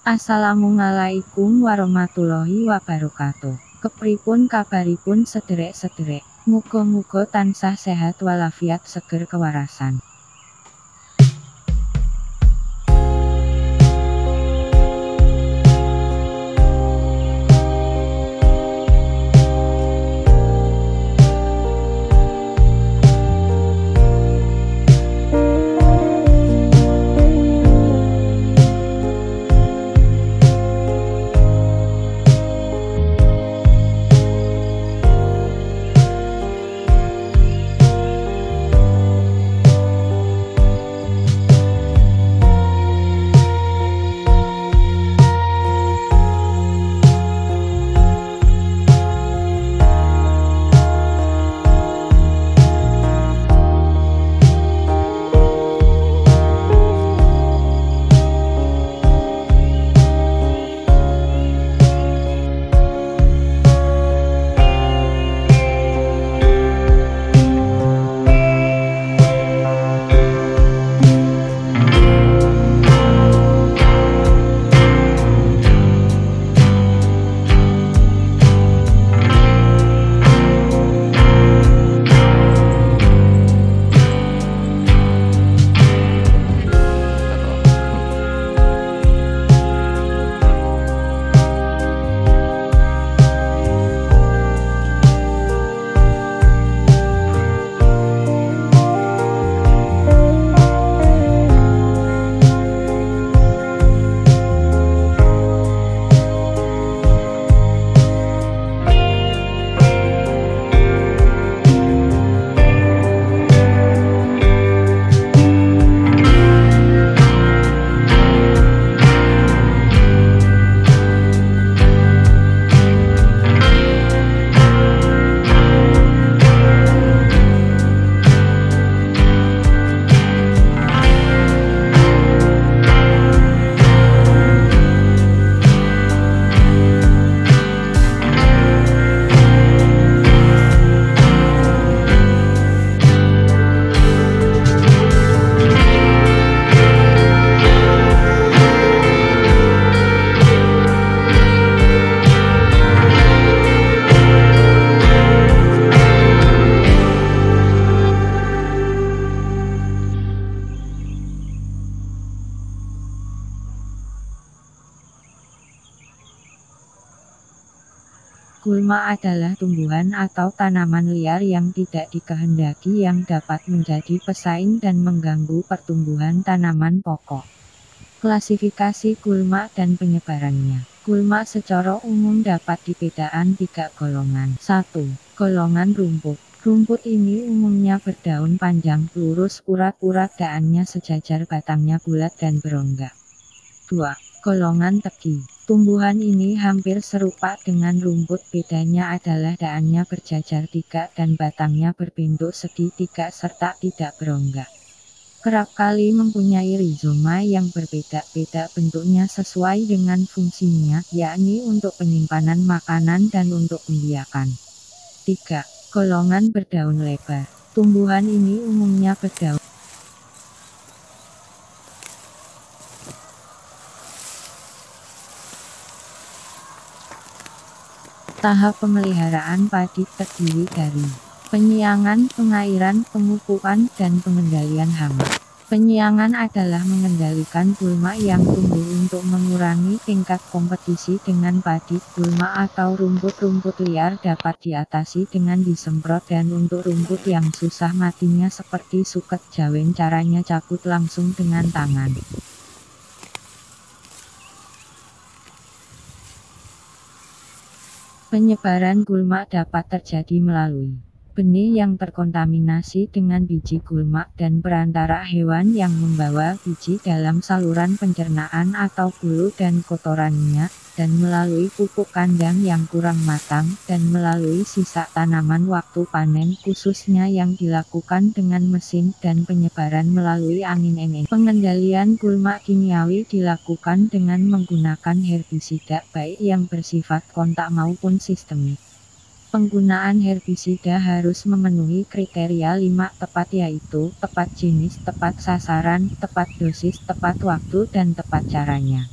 Assalamualaikum warahmatullahi wabarakatuh. Kepripun kabaripun sederek-sederek. Muga-muga tansah sehat walafiat seger kewarasan. Gulma adalah tumbuhan atau tanaman liar yang tidak dikehendaki yang dapat menjadi pesaing dan mengganggu pertumbuhan tanaman pokok. Klasifikasi gulma dan penyebarannya. Gulma secara umum dapat dibedakan 3 golongan. 1. Golongan rumput. Rumput ini umumnya berdaun panjang, lurus, urat-urat daannya sejajar, batangnya bulat dan berongga. 2. Golongan teki. Tumbuhan ini hampir serupa dengan rumput, bedanya adalah daannya berjajar 3 dan batangnya berbentuk segitiga serta tidak berongga. Kerap kali mempunyai rizoma yang berbeda-beda bentuknya sesuai dengan fungsinya, yakni untuk penyimpanan makanan dan untuk pembiakan. 3. Golongan berdaun lebar. Tumbuhan ini umumnya berdaun Tahap pemeliharaan padi terdiri dari penyiangan, pengairan, pemupukan, dan pengendalian hama. Penyiangan adalah mengendalikan gulma yang tumbuh untuk mengurangi tingkat kompetisi dengan padi. Gulma atau rumput-rumput liar dapat diatasi dengan disemprot, dan untuk rumput yang susah matinya seperti suket jawen, caranya cabut langsung dengan tangan. Penyebaran gulma dapat terjadi melalui benih yang terkontaminasi dengan biji gulma dan perantara hewan yang membawa biji dalam saluran pencernaan atau bulu dan kotorannya, dan melalui pupuk kandang yang kurang matang, dan melalui sisa tanaman waktu panen, khususnya yang dilakukan dengan mesin, dan penyebaran melalui angin. Pengendalian gulma kimiawi dilakukan dengan menggunakan herbisida baik yang bersifat kontak maupun sistemik. Penggunaan herbisida harus memenuhi kriteria 5 tepat, yaitu tepat jenis, tepat sasaran, tepat dosis, tepat waktu, dan tepat caranya.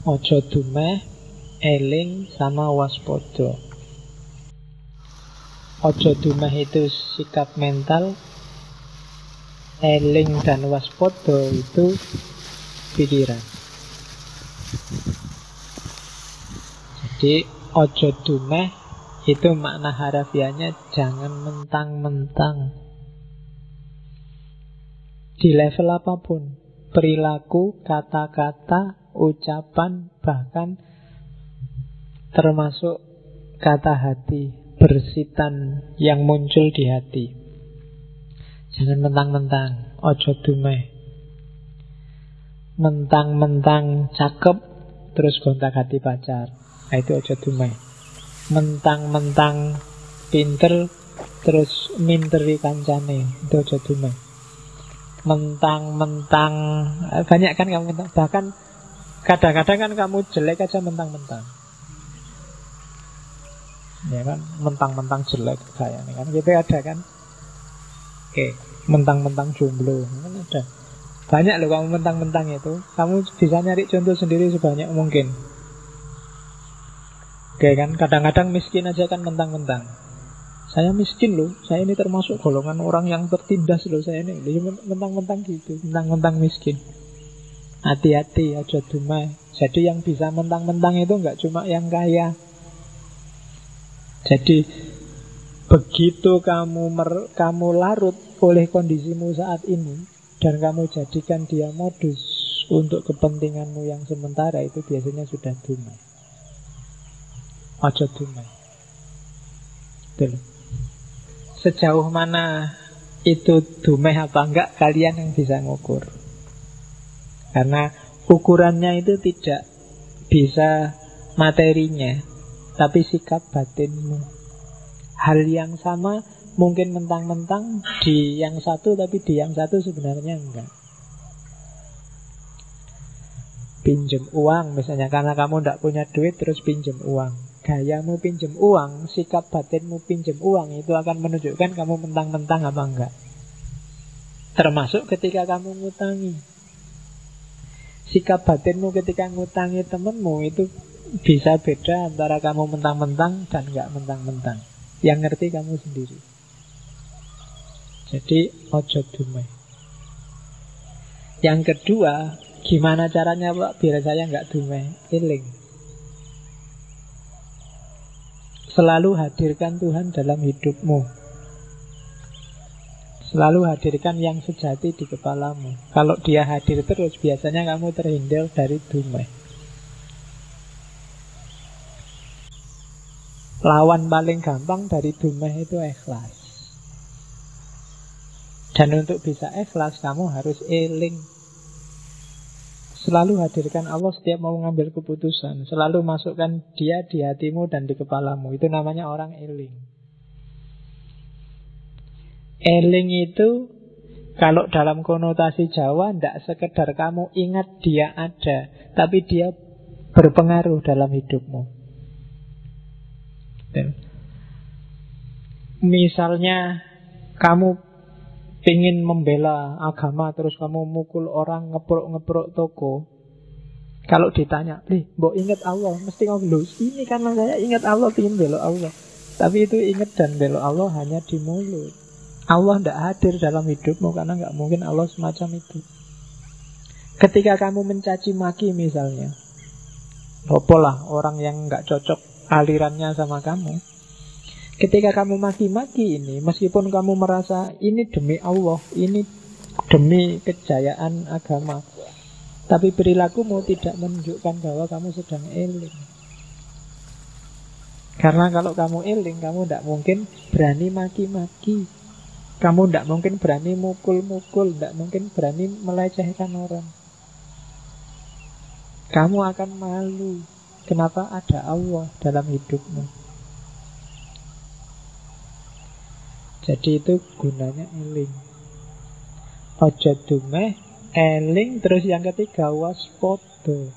Ojo dumeh, eling, sama waspada. Ojo dumeh itu sikap mental, eling dan waspada itu pikiran. Jadi ojo dumeh itu makna harafiahnya jangan mentang-mentang. Di level apapun, perilaku, kata-kata, ucapan, bahkan termasuk kata hati, bersitan yang muncul di hati. Jangan mentang-mentang, ojo dumeh. Mentang-mentang cakep terus gonta-ganti pacar, nah itu ojo dumeh. Mentang-mentang pinter terus minteri kancane, itu ojo dumeh. Mentang-mentang banyak kan kamu mentang, bahkan kadang-kadang kan kamu jelek aja mentang-mentang. Ya kan, mentang-mentang jelek kayak ini kan, gitu ada kan. Oke, mentang-mentang jomblo kan ada. Banyak loh kamu mentang-mentang itu. Kamu bisa nyari contoh sendiri sebanyak mungkin. Oke kan, kadang-kadang miskin aja kan mentang-mentang. Saya miskin loh, saya ini termasuk golongan orang yang tertindas loh, saya ini mentang-mentang gitu, mentang-mentang miskin. Hati-hati, aja dumeh. Jadi yang bisa mentang-mentang itu nggak cuma yang kaya. Jadi begitu kamu larut oleh kondisimu saat ini dan kamu jadikan dia modus untuk kepentinganmu yang sementara, itu biasanya sudah dumeh. Ojo dumeh. Sejauh mana itu dumeh apa enggak, kalian yang bisa ngukur. Karena ukurannya itu tidak bisa materinya, tapi sikap batinmu. Hal yang sama mungkin mentang-mentang di yang satu, tapi di yang satu sebenarnya enggak. Pinjem uang misalnya, karena kamu tidak punya duit terus pinjem uang. Gayamu pinjem uang, sikap batinmu pinjem uang, itu akan menunjukkan kamu mentang-mentang apa enggak. Termasuk ketika kamu ngutangi. Sikap batinmu ketika ngutangi temenmu itu bisa beda antara kamu mentang-mentang dan enggak mentang-mentang. Yang ngerti kamu sendiri. Jadi ojo dumeh. Yang kedua, gimana caranya Pak biar saya enggak dumeh? Eling. Selalu hadirkan Tuhan dalam hidupmu. Selalu hadirkan yang sejati di kepalamu. Kalau dia hadir terus, biasanya kamu terhindar dari dumeh. Lawan paling gampang dari dumeh itu ikhlas. Dan untuk bisa ikhlas, kamu harus eling. Selalu hadirkan Allah setiap mau mengambil keputusan. Selalu masukkan dia di hatimu dan di kepalamu. Itu namanya orang eling. Eling itu kalau dalam konotasi Jawa tidak sekedar kamu ingat dia ada, tapi dia berpengaruh dalam hidupmu. Misalnya kamu ingin membela agama, terus kamu mukul orang, ngeprok-ngeprok toko. Kalau ditanya, mbok ingat Allah, mesti kamu loh, ini karena saya ingat Allah, ingin bela Allah. Tapi itu ingat dan bela Allah hanya di mulut. Allah tidak hadir dalam hidupmu, karena nggak mungkin Allah semacam itu. Ketika kamu mencaci maki misalnya, apalah orang yang nggak cocok alirannya sama kamu. Ketika kamu maki-maki ini, meskipun kamu merasa ini demi Allah, ini demi kejayaan agama, tapi perilakumu tidak menunjukkan bahwa kamu sedang eling. Karena kalau kamu eling, kamu tidak mungkin berani maki-maki, kamu tidak mungkin berani mukul-mukul, tidak mungkin berani melecehkan orang. Kamu akan malu. Kenapa ada Allah dalam hidupmu? Jadi itu gunanya eling. Ojo dumeh, eling. Terus yang ketiga waspada.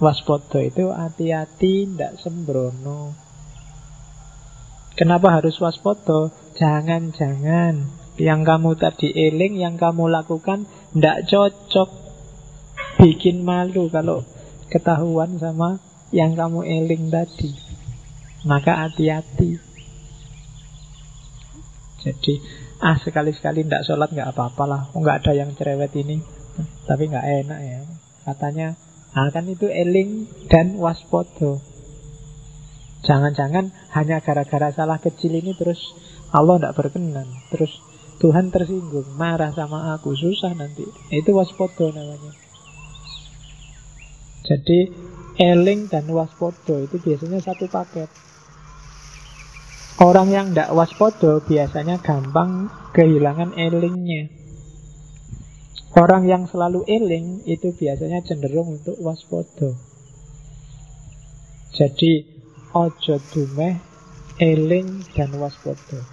Waspada itu hati-hati, tidak sembrono. Kenapa harus waspada? Jangan-jangan yang kamu tadi eling, yang kamu lakukan tidak cocok. bikin malu kalau ketahuan sama yang kamu eling tadi. Maka hati-hati. Jadi sekali-sekali tidak sholat nggak apa-apalah, nggak ada yang cerewet ini. Tapi nggak enak ya. Katanya kan itu eling dan waspodo. Jangan-jangan hanya gara-gara salah kecil ini terus Allah tidak berkenan, terus Tuhan tersinggung, marah sama aku, susah nanti. Itu waspodo namanya. Jadi eling dan waspodo itu biasanya satu paket. Orang yang tidak waspodo biasanya gampang kehilangan elingnya. Orang yang selalu eling itu biasanya cenderung untuk waspodo. Jadi ojo dumeh, eling dan waspodo.